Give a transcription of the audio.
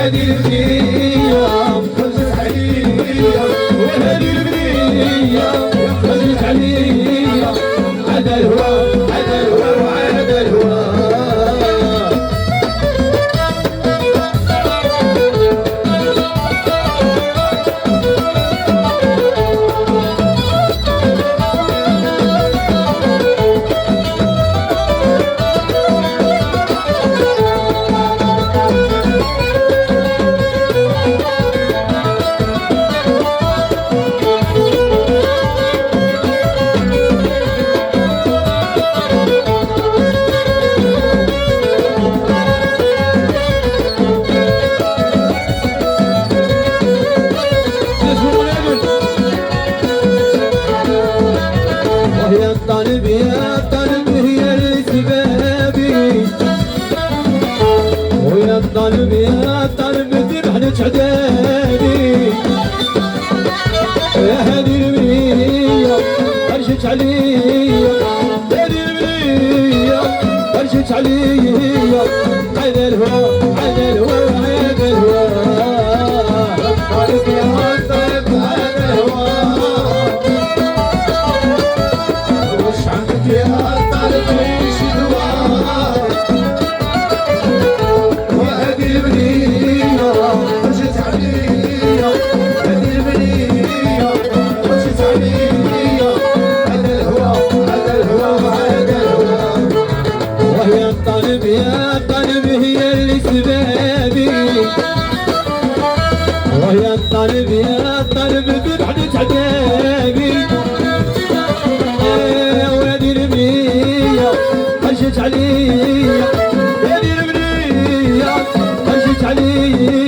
وهذه البنية خرجت عليا، وهذه البنية خرجت عليا، عاد الهوى عاد الهوى وعاد الهوى. يا طالب يا طالب هي السبابي، ويا طالب يا طالب ذبحنا عدادي، يا هذه البنية فرشت عليا، هذه البنية فرشت عليا، عاد الهوى عاد الهوى وعاد الهوى. طالب يا طالب عاد الهوى، يا طالب عيش الهوى، وهذه البنية خرجت عليا، هذه البنية خرجت عليا، عاد الهوى عاد الهوى وعاد الهوى. وهي الطالب يا طالب هي اللي سبابي، وهي الطالب يا طالب ذبحت عذابي، خرجت عليا، هذه البنية خرجت عليا،